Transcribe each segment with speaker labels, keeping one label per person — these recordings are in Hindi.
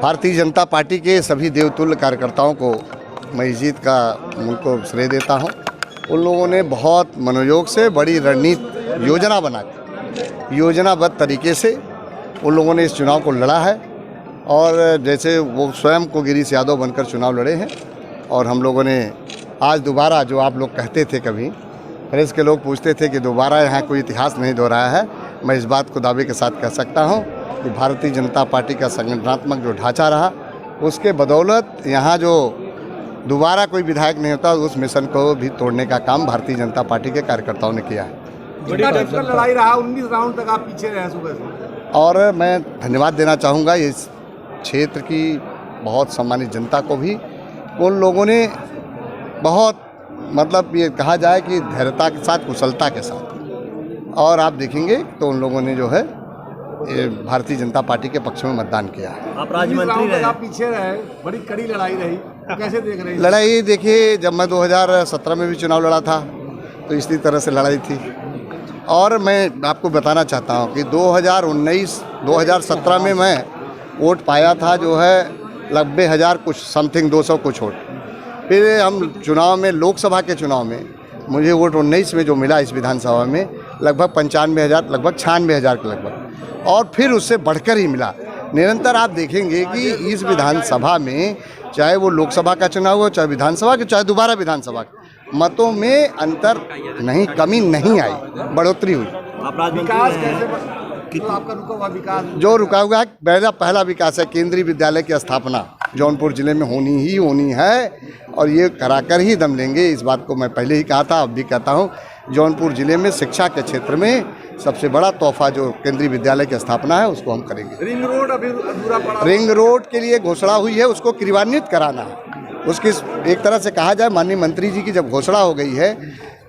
Speaker 1: भारतीय जनता पार्टी के सभी देवतुल्य कार्यकर्ताओं को मैं इस जीत का उनको श्रेय देता हूं। उन लोगों ने बहुत मनोयोग से बड़ी रणनीति योजना बना के योजनाबद्ध तरीके से उन लोगों ने इस चुनाव को लड़ा है। और जैसे वो स्वयं को गिरीश यादव बनकर चुनाव लड़े हैं और हम लोगों ने आज दोबारा, जो आप लोग कहते थे कभी प्रेस के लोग पूछते थे कि दोबारा यहाँ कोई इतिहास नहीं दोहराया है, मैं इस बात को दावे के साथ कह सकता हूँ कि भारतीय जनता पार्टी का संगठनात्मक जो ढांचा रहा उसके बदौलत यहाँ जो दोबारा कोई विधायक नहीं होता, उस मिशन को भी तोड़ने का काम भारतीय जनता पार्टी के कार्यकर्ताओं ने किया है।
Speaker 2: बड़ी लड़ाई रहा, 19 राउंड तक आप पीछे रहे सुबह से।
Speaker 1: और मैं धन्यवाद देना चाहूँगा इस क्षेत्र की बहुत सम्मानित जनता को भी। उन लोगों ने बहुत मतलब ये कहा जाए कि धैर्यता के साथ, कुशलता के साथ, और आप देखेंगे तो उन लोगों ने जो है भारतीय जनता पार्टी के पक्ष में मतदान किया है।
Speaker 2: आप राज्य मंत्री रहे, आप पीछे रहे, बड़ी कड़ी लड़ाई रही, कैसे देख रहे हैं?
Speaker 1: लड़ाई देखिए, जब मैं 2017 में भी चुनाव लड़ा था तो इसी तरह से लड़ाई थी। और मैं आपको बताना चाहता हूं कि 2017 में मैं वोट पाया था जो है 90,000 कुछ समथिंग 200 कुछ वोट। फिर हम चुनाव में, लोकसभा के चुनाव में मुझे वोट 19 में जो मिला इस विधानसभा में लगभग 95,000, लगभग 96,000 के लगभग, और फिर उससे बढ़कर ही मिला। निरंतर आप देखेंगे कि इस विधानसभा में, चाहे वो लोकसभा का चुनाव हो, चाहे विधानसभा के, चाहे दोबारा विधानसभा, मतों में अंतर नहीं, कमी नहीं आई, बढ़ोतरी हुई।
Speaker 2: विकास कैसे आपका रुका हुआ विकास?
Speaker 1: जो रुका हुआ है, पहला विकास है केंद्रीय विद्यालय की स्थापना जौनपुर जिले में होनी है, और ये कराकर ही दम लेंगे। इस बात को मैं पहले ही कहा था, अब भी कहता हूँ। जौनपुर जिले में शिक्षा के क्षेत्र में सबसे बड़ा तोहफा जो केंद्रीय विद्यालय की स्थापना है उसको हम करेंगे।
Speaker 2: रिंग रोड अभी अधूरा पड़ा,
Speaker 1: रिंग रोड के लिए घोषणा हुई है, उसको क्रियान्वित कराना है। उसकी एक तरह से कहा जाए, माननीय मंत्री जी की जब घोषणा हो गई है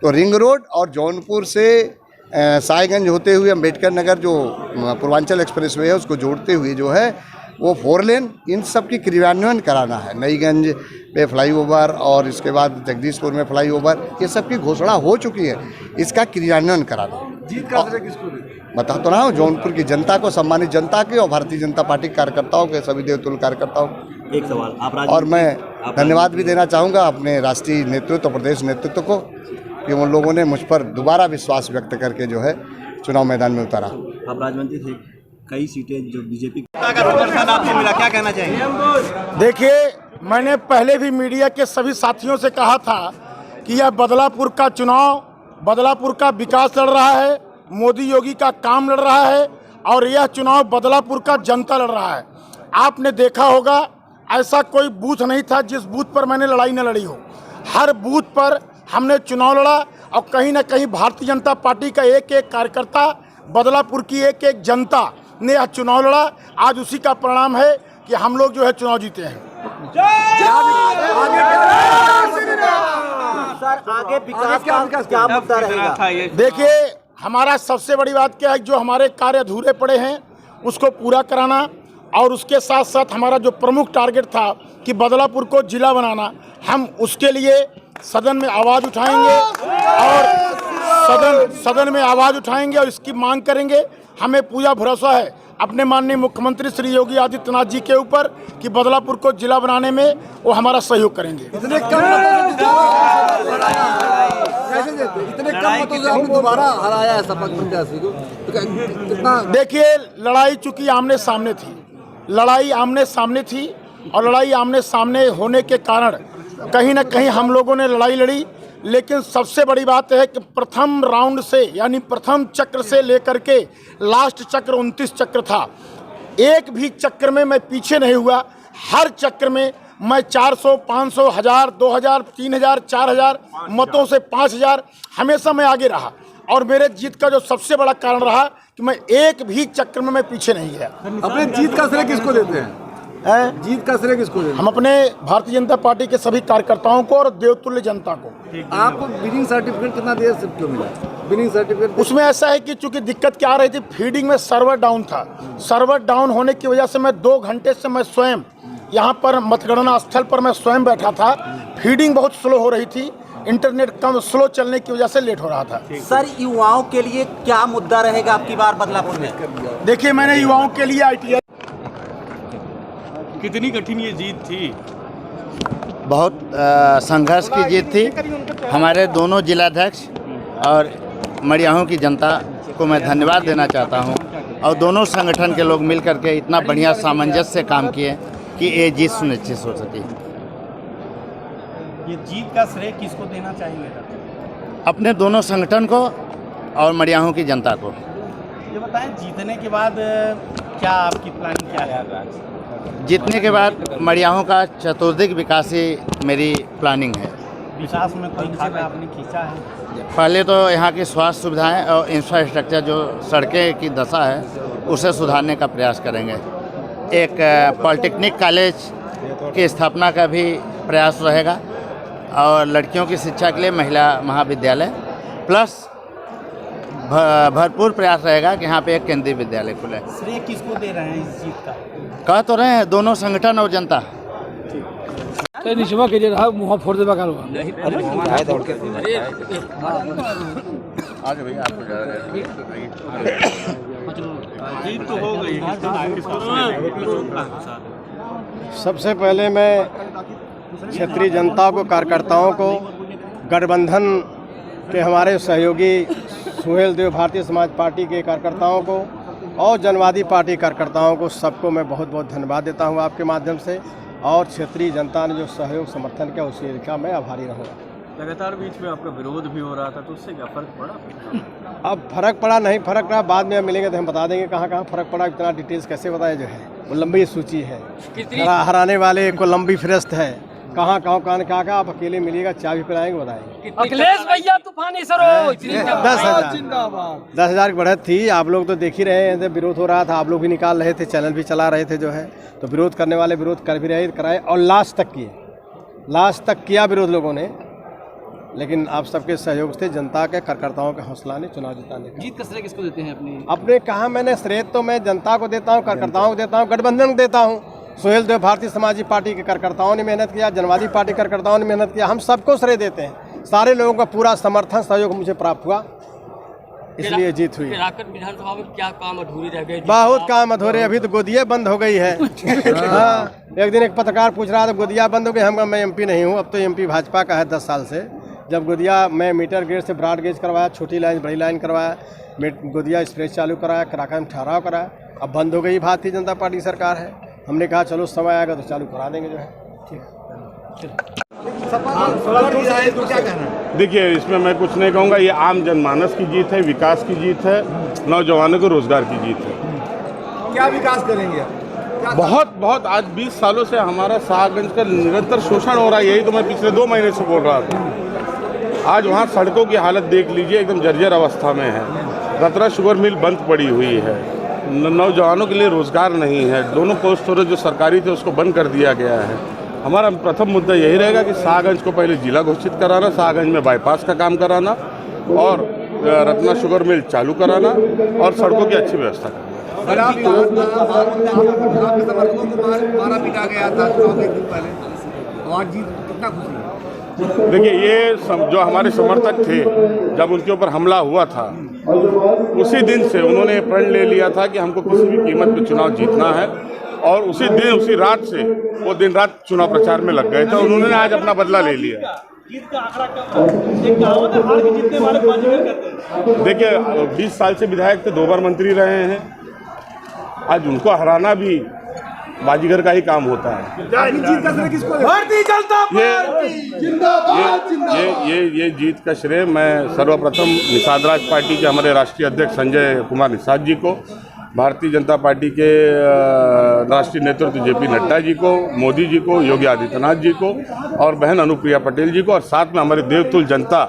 Speaker 1: तो रिंग रोड और जौनपुर से साईगंज होते हुए अम्बेडकर नगर जो पूर्वांचल एक्सप्रेसवे है उसको जोड़ते हुए जो है वो 4 लेन, इन सब की क्रियान्वयन कराना है। नईगंज पे फ्लाईओवर और इसके बाद जगदीशपुर में फ्लाईओवर, ये सब की घोषणा हो चुकी है, इसका क्रियान्वयन कराना।
Speaker 2: जीत का श्रेय किसको देते?
Speaker 1: बता तो रहा हूँ, जौनपुर की जनता को, सम्मानित जनता के, और भारतीय जनता पार्टी कार्यकर्ताओं के, सभी देवतुल्य कार्यकर्ताओं को।
Speaker 3: एक सवाल आप
Speaker 1: और मैं धन्यवाद भी देना चाहूँगा अपने राष्ट्रीय नेतृत्व, प्रदेश नेतृत्व को, कि उन लोगों ने मुझ पर दोबारा विश्वास व्यक्त करके जो है चुनाव मैदान में उतारा।
Speaker 3: आप राजमंत्री थे, कई सीटें जो बीजेपी का प्रदर्शन आपसे मिला, क्या कहना चाहिए?
Speaker 4: देखिए, मैंने पहले भी मीडिया के सभी साथियों से कहा था कि यह बदलापुर का चुनाव, बदलापुर का विकास लड़ रहा है, मोदी योगी का काम लड़ रहा है, और यह चुनाव बदलापुर का जनता लड़ रहा है। आपने देखा होगा, ऐसा कोई बूथ नहीं था जिस बूथ पर मैंने लड़ाई न लड़ी हो। हर बूथ पर हमने चुनाव लड़ा, और कहीं ना कहीं भारतीय जनता पार्टी का एक एक कार्यकर्ता, बदलापुर की एक एक जनता ने यह चुनाव लड़ा। आज उसी का परिणाम है कि हम लोग जो है चुनाव जीते हैं।
Speaker 3: सर, आगे विकास का क्या मुद्दा रहेगा?
Speaker 4: देखिए, हमारा सबसे बड़ी बात क्या है, जो हमारे कार्य अधूरे पड़े हैं उसको पूरा कराना, और उसके साथ साथ हमारा जो प्रमुख टारगेट था कि बदलापुर को जिला बनाना, हम उसके लिए सदन में आवाज़ उठाएंगे, और सदन में आवाज़ उठाएंगे और इसकी मांग करेंगे। हमें पूरा भरोसा है अपने माननीय मुख्यमंत्री श्री योगी आदित्यनाथ जी के ऊपर कि बदलापुर को जिला बनाने में वो हमारा सहयोग करेंगे।
Speaker 2: इतने कम मतों से आपने दोबारा हराया है सपा प्रत्याशी को, कितना?
Speaker 4: देखिए, लड़ाई चूंकि आमने सामने थी, लड़ाई आमने सामने थी, और लड़ाई आमने सामने होने के कारण कहीं ना कहीं हम लोगों ने लड़ाई लड़ी। लेकिन सबसे बड़ी बात है कि प्रथम राउंड से, यानी प्रथम चक्र से लेकर के लास्ट चक्र 29 चक्र था, एक भी चक्र में मैं पीछे नहीं हुआ। हर चक्र में मैं 400, 500, 1000, 2000, 3000, 4000 मतों से 5000 हमेशा मैं आगे रहा। और मेरे जीत का जो सबसे बड़ा कारण रहा कि मैं एक भी चक्र में मैं पीछे नहीं गया।
Speaker 2: अपने जीत का श्रेय किसको देते हैं? जीत का श्रेय किसको देते हैं?
Speaker 4: हम अपने भारतीय जनता पार्टी के सभी कार्यकर्ताओं को और देवतुल्य जनता को।
Speaker 2: आपको विनिंग सर्टिफिकेट कितना देर से क्यों मिला? विनिंग सर्टिफिकेट
Speaker 4: उसमें ऐसा है कि चूंकि दिक्कत क्या आ रही थी, फीडिंग में सर्वर डाउन था। सर्वर डाउन होने की वजह से मैं 2 घंटे से मैं स्वयं यहाँ पर मतगणना स्थल पर मैं स्वयं बैठा था। फीडिंग बहुत स्लो हो रही थी, इंटरनेट कम स्लो चलने की वजह से लेट हो रहा था।
Speaker 3: सर, युवाओं के लिए क्या मुद्दा रहेगा आपकी बार बदलापुर में?
Speaker 4: देखिए, मैंने युवाओं के लिए ITI
Speaker 5: कितनी कठिन ये जीत थी?
Speaker 6: बहुत संघर्ष की जीत थी। हमारे दोनों जिलाध्यक्ष और मड़ियाहूं की जनता को मैं धन्यवाद देना चाहता हूं, और दोनों संगठन के लोग मिल करके इतना बढ़िया सामंजस्य से काम किए कि ये जीत सुनिश्चित हो सकी।
Speaker 3: ये जीत का श्रेय किसको देना चाहेंगे?
Speaker 6: अपने दोनों संगठन को और मड़ियाहूं की जनता को।
Speaker 3: ये बताएं, जीतने के बाद क्या आपकी प्लानिंग क्या है?
Speaker 6: जीतने के बाद मड़ियाहूं का चतुर्दिक विकास ही मेरी प्लानिंग है।
Speaker 3: विकास में कोई खाका आपने खींचा है?
Speaker 6: पहले तो यहाँ की स्वास्थ्य सुविधाएं और इंफ्रास्ट्रक्चर, जो सड़कें की दशा है, उसे सुधारने का प्रयास करेंगे। एक पॉलिटेक्निक कॉलेज की स्थापना का भी प्रयास रहेगा, और लड़कियों की शिक्षा के लिए महिला महाविद्यालय, प्लस भरपूर प्रयास रहेगा कि यहाँ पे एक केंद्रीय विद्यालय खुले।
Speaker 3: श्रेय किसको दे रहे हैं इस जीत का?
Speaker 6: कह तो रहे हैं दोनों संगठन और जनता।
Speaker 2: निशवा के लिए रहा मुँह फोड़ देगा काल
Speaker 5: जीत तो हो गई।
Speaker 7: सबसे पहले मैं क्षेत्रीय जनता को, कार्यकर्ताओं को, गठबंधन के हमारे सहयोगी सुहेल देव भारतीय समाज पार्टी के कार्यकर्ताओं को और जनवादी पार्टी कार्यकर्ताओं को, सबको मैं बहुत बहुत धन्यवाद देता हूं आपके माध्यम से। और क्षेत्रीय जनता ने जो सहयोग समर्थन किया उसके का मैं आभारी रहूँगा।
Speaker 5: लगातार बीच में आपका विरोध भी हो रहा था, तो उससे क्या फर्क पड़ा?
Speaker 7: अब फर्क पड़ा नहीं, फर्क पड़ा बाद में मिलेंगे तो हम बता देंगे कहाँ कहाँ फर्क पड़ा। इतना डिटेल्स कैसे बताया जो है, वो लंबी सूची है, हराने वाले को लंबी फहरिस्त है, कहाँ कहाँ कहाँ कहाँ कहाँ। आप अकेले मिलिएगा, चाबी पिलाएंगे, बताएंगे।
Speaker 2: अखिलेश भैया तूफानी सरो
Speaker 7: 10,000 की बढ़त थी। आप लोग तो देख ही रहे हैं, विरोध हो रहा था, आप लोग भी निकाल रहे थे, चैनल भी चला रहे थे जो है, तो विरोध करने वाले विरोध कर भी रहे, कराए और लास्ट तक किया विरोध लोगों ने। लेकिन आप सबके सहयोग से, जनता के कार्यकर्ताओं के हौसला ने चुनाव जिताने का।
Speaker 2: जीत का श्रेय किसको देते हैं
Speaker 7: अपने कहा मैंने श्रेय तो मैं जनता को देता हूँ, कार्यकर्ताओं को देता हूँ, गठबंधन को देता हूँ। सुहेल देव भारतीय समाजी पार्टी के कार्यकर्ताओं ने मेहनत किया, जनवादी पार्टी कार्यकर्ताओं ने मेहनत किया, हम सबको श्रेय देते हैं। सारे लोगों का पूरा समर्थन सहयोग मुझे प्राप्त हुआ, इसलिए जीत हुई।
Speaker 2: विधानसभा में क्या काम अधूरी रह गए?
Speaker 7: बहुत काम अधूरे, अभी तो गोदिया बंद हो गई है। हाँ, एक दिन एक पत्रकार पूछ रहा था गोदिया बंद हो गई। हम मैं एमपी नहीं हूँ, अब तो एमपी भाजपा का है 10 साल से। जब गोदिया मैं मीटर गेज से ब्रॉड गेज करवाया, छोटी लाइन बड़ी लाइन करवाया, गोदिया एक्सप्रेस चालू कराया, कराकर ठहराव कराया, अब बंद हो गई। भारतीय जनता पार्टी सरकार है, हमने कहा चलो समय आएगा तो चालू करा देंगे जो है।
Speaker 8: देखिए, इसमें मैं कुछ नहीं कहूँगा। ये आम जनमानस की जीत है, विकास की जीत है, नौजवानों को रोजगार की जीत है।
Speaker 2: क्या विकास करेंगे?
Speaker 8: बहुत आज 20 सालों से हमारा शाहगंज का निरंतर शोषण हो रहा है। यही तो मैं पिछले 2 महीने से बोल रहा था। आज वहाँ सड़कों की हालत देख लीजिए, एकदम जर्जर अवस्था में है। रतरा शुगर मिल बंद पड़ी हुई है, नौजवानों के लिए रोजगार नहीं है। दोनों कोल्ड स्टोरेज जो सरकारी थे उसको बंद कर दिया गया है। हमारा प्रथम मुद्दा यही रहेगा कि शाहगंज को पहले जिला घोषित कराना, शाहगंज में बाईपास का काम कराना और रत्ना शुगर मिल चालू कराना और सड़कों की अच्छी व्यवस्था करना।
Speaker 2: मारा पीटा गया था चुनाव के दिन पहले, और जीत कितना खुशी है?
Speaker 8: देखिए, ये जो हमारे समर्थक थे, जब उनके ऊपर हमला हुआ था उसी दिन से उन्होंने प्रण ले लिया था कि हमको किसी भी कीमत पे चुनाव जीतना है, और उसी दिन उसी रात से वो दिन रात चुनाव प्रचार में लग गए थे। उन्होंने आज अपना बदला ले लिया। देखिए, 20 साल से विधायक थे, 2 बार मंत्री रहे हैं। आज उनको हराना भी बाजीगर का ही काम होता है।
Speaker 2: भारतीय जनता पार्टी जिंदाबाद।
Speaker 8: ये जीत का श्रेय मैं सर्वप्रथम निषाद राज पार्टी के हमारे राष्ट्रीय अध्यक्ष संजय कुमार निषाद जी को, भारतीय जनता पार्टी के राष्ट्रीय नेतृत्व जेपी नड्डा जी को, मोदी जी को, योगी आदित्यनाथ जी को और बहन अनुप्रिया पटेल जी को, और साथ में हमारे देवतुल जनता,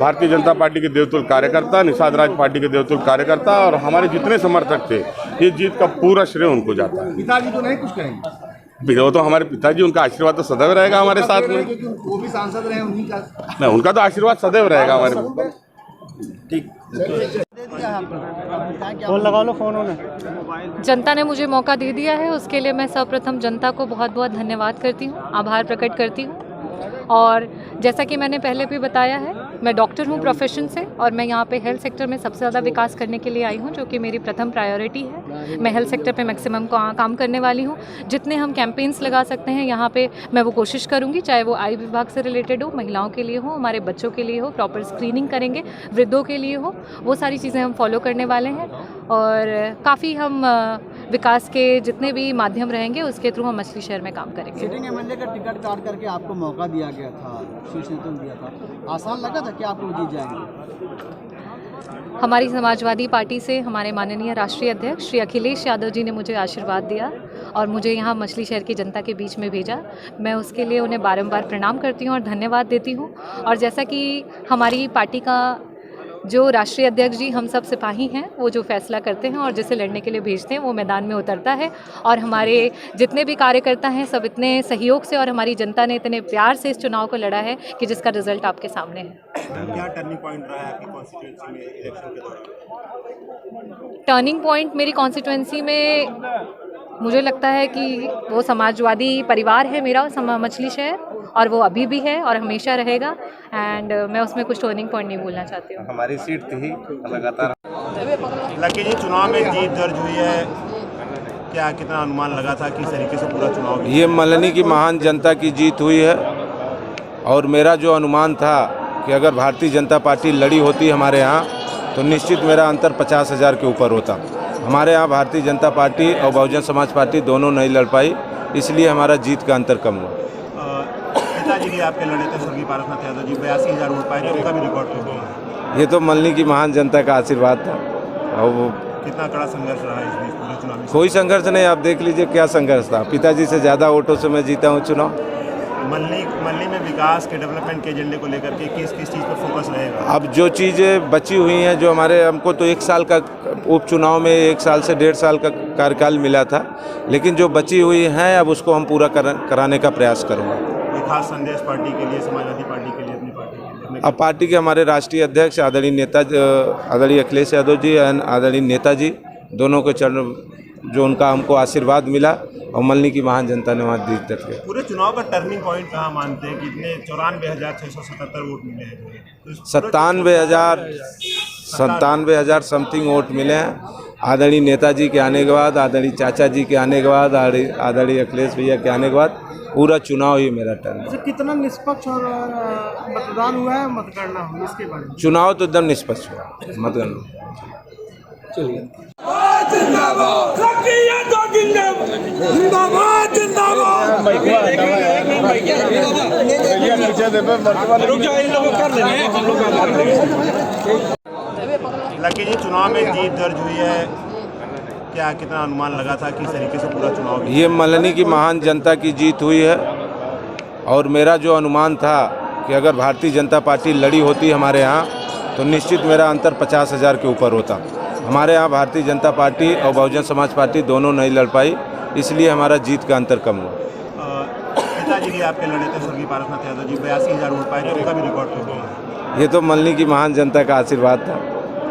Speaker 8: भारतीय जनता पार्टी के देवतुल कार्यकर्ता, निषाद राज पार्टी के देवतुल कार्यकर्ता और हमारे जितने समर्थक थे, ये जीत का पूरा श्रेय उनको जाता है।
Speaker 2: पिताजी तो नहीं कुछ करेंगे?
Speaker 8: वो तो हमारे पिताजी, उनका आशीर्वाद तो सदैव रहेगा हमारे साथ में।
Speaker 2: वो भी सांसद रहे, उन्हीं का
Speaker 8: नहीं, उनका तो आशीर्वाद सदैव रहेगा हमारे ऊपर। ठीक,
Speaker 7: फोन लगा लो, फोन होने।
Speaker 9: जनता ने मुझे मौका दे दिया है, उसके लिए मैं सर्वप्रथम जनता को बहुत बहुत धन्यवाद करती हूँ, आभार प्रकट करती हूँ। और जैसा कि मैंने पहले भी बताया है, मैं डॉक्टर हूँ प्रोफेशन से और मैं यहाँ पे हेल्थ सेक्टर में सबसे ज़्यादा विकास करने के लिए आई हूँ, जो कि मेरी प्रथम प्रायोरिटी है। मैं हेल्थ सेक्टर पे मैक्सिमम काम करने वाली हूँ। जितने हम कैंपेन्स लगा सकते हैं यहाँ पे मैं वो कोशिश करूँगी, चाहे वो आई विभाग से रिलेटेड हो, महिलाओं के लिए हो, हमारे बच्चों के लिए हो, प्रॉपर स्क्रीनिंग करेंगे, वृद्धों के लिए हो, वो सारी चीज़ें हम फॉलो करने वाले हैं। और काफ़ी हम विकास के जितने भी माध्यम रहेंगे उसके थ्रू हम मछली शहर में काम करेंगे।
Speaker 2: सिटिंग एमएलए का टिकट काट करके आपको मौका दिया गया था, शीर्ष नेतृत्व दिया था, आसान लगा था कि आप लोग जीत जाएंगे?
Speaker 9: हमारी समाजवादी पार्टी से हमारे माननीय राष्ट्रीय अध्यक्ष श्री अखिलेश यादव जी ने मुझे आशीर्वाद दिया और मुझे यहाँ मछली शहर की जनता के बीच में भेजा। मैं उसके लिए उन्हें बारंबार प्रणाम करती हूँ और धन्यवाद देती हूँ। और जैसा कि हमारी पार्टी का जो राष्ट्रीय अध्यक्ष जी हम सब सिपाही हैं, वो जो फैसला करते हैं और जिसे लड़ने के लिए भेजते हैं वो मैदान में उतरता है। और हमारे जितने भी कार्यकर्ता हैं सब इतने सहयोग से और हमारी जनता ने इतने प्यार से इस चुनाव को लड़ा है कि जिसका रिजल्ट आपके सामने है।
Speaker 3: क्या टर्निंग पॉइंट रहा है आपकी कॉन्स्टिट्यूएंसी में इलेक्शन के दौरान?
Speaker 9: टर्निंग पॉइंट मेरी कॉन्स्टिट्यूएंसी में मुझे लगता है कि वो समाजवादी परिवार है मेरा, मछली शहर, और वो अभी भी है और हमेशा रहेगा। एंड मैं उसमें कुछ टर्निंग पॉइंट नहीं भूलना चाहती हूँ।
Speaker 3: हमारी सीट थी लगातार। लकी जी, चुनाव में जीत दर्ज हुई है, क्या कितना अनुमान लगा था कि इस तरीके से पूरा चुनाव?
Speaker 10: ये मल्हनी की महान जनता की जीत हुई है और मेरा जो अनुमान था कि अगर भारतीय जनता पार्टी लड़ी होती हमारे यहाँ तो निश्चित मेरा अंतर 50,000 के ऊपर होता। हमारे यहाँ भारतीय जनता पार्टी और बहुजन समाज पार्टी दोनों नहीं लड़ पाई, इसलिए हमारा जीत का अंतर कम हुआ।
Speaker 3: पिताजी भी आपके लड़े थे, स्वर्गीय पारसनाथ यादव जी, 82,000 वोट पाए थे, उनका भी रिकॉर्ड हो गया।
Speaker 10: ये तो मल्हनी की महान जनता का आशीर्वाद था। और वो
Speaker 3: कितना कड़ा संघर्ष रहा इस बीच पूरे चुनाव में?
Speaker 10: कोई संघर्ष नहीं, आप देख लीजिए क्या संघर्ष था। पिताजी से ज़्यादा वोटों से मैं जीता हूँ चुनाव।
Speaker 3: मल्हनी में विकास के डेवलपमेंट के एजेंडे को लेकर के किस चीज़ पर फोकस रहेगा?
Speaker 10: अब जो चीज़ें बची हुई हैं, जो हमारे हमको तो 1 साल का उपचुनाव में 1 साल से 1.5 साल का कार्यकाल मिला था, लेकिन जो बची हुई हैं अब उसको हम पूरा कराने का प्रयास करूँगा।
Speaker 3: कोई खास संदेश पार्टी के लिए, समाजवादी पार्टी के लिए, अपनी पार्टी के लिए?
Speaker 10: अब पार्टी के हमारे राष्ट्रीय अध्यक्ष आदरणीय अखिलेश यादव जी एंड आदरणीय नेताजी दोनों के चरण जो उनका हमको आशीर्वाद मिला और मल्हनी की महान जनता ने वहाँ जीत दर्ज किया।
Speaker 3: पूरे चुनाव का टर्निंग पॉइंट कहाँ मानते हैं? कितने 94,677 वोट मिले हैं?
Speaker 10: 97,000 समथिंग वोट मिले हैं। आदरणीय नेताजी के आने के बाद, आदरणीय चाचा जी के आने के बाद, आदरणीय अखिलेश भैया के आने के बाद पूरा चुनाव ही मेरा टर्न।
Speaker 7: कितना निष्पक्ष और मतदान हुआ है, मतगणना हुई, इसके बारे में?
Speaker 10: चुनाव तो एकदम निष्पक्ष हुआ, मतगणना। चलिए।
Speaker 3: लकी जी, चुनाव में जीत दर्ज हुई है, क्या कितना अनुमान लगा था कि इस तरीके से पूरा चुनाव?
Speaker 10: ये मल्हनी की महान जनता की जीत हुई है और मेरा जो अनुमान था कि अगर भारतीय जनता पार्टी लड़ी होती हमारे यहाँ तो निश्चित मेरा अंतर 50,000 के ऊपर होता। हमारे यहाँ भारतीय जनता पार्टी और बहुजन समाज पार्टी दोनों नहीं लड़ पाई, इसलिए हमारा जीत का अंतर कम हुआ।
Speaker 3: पिताजी भी आपके लड़े थे, स्वर्गीय पारसनाथ यादव जी, 82,000 वोट पाए थे, उनका भी रिकॉर्ड हो गया।
Speaker 10: ये तो मल्हनी की महान जनता का आशीर्वाद था।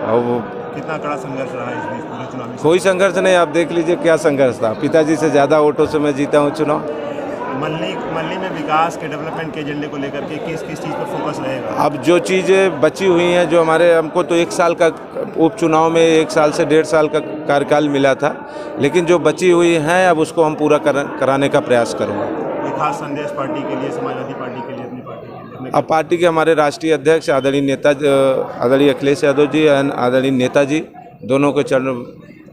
Speaker 10: और वो
Speaker 3: कितना कड़ा संघर्ष रहा इस बीच पूरे चुनाव में?
Speaker 10: कोई संघर्ष नहीं, आप देख लीजिए क्या संघर्ष था। पिताजी से ज़्यादा वोटों से मैं जीता हूँ चुनाव।
Speaker 3: मल्हनी में विकास के डेवलपमेंट के एजेंडे को लेकर के किस चीज़ पर फोकस रहेगा?
Speaker 10: अब जो चीज़ें बची हुई हैं, जो हमारे हमको तो 1 साल का उपचुनाव में 1 साल से 1.5 साल का कार्यकाल मिला था, लेकिन जो बची हुई हैं अब उसको हम पूरा कराने का प्रयास करूँगा।
Speaker 3: कोई खास संदेश पार्टी के लिए, समाजवादी पार्टी के लिए, अपनी पार्टी के लिए?
Speaker 10: अब पार्टी के हमारे राष्ट्रीय अध्यक्ष आदरणीय अखिलेश यादव जी एंड आदरणीय नेताजी दोनों के चरण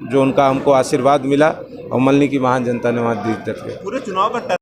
Speaker 10: जो उनका हमको आशीर्वाद मिला और मल्हनी की महान जनता ने वहाँ जीत दर्ज किया।
Speaker 3: पूरे चुनाव का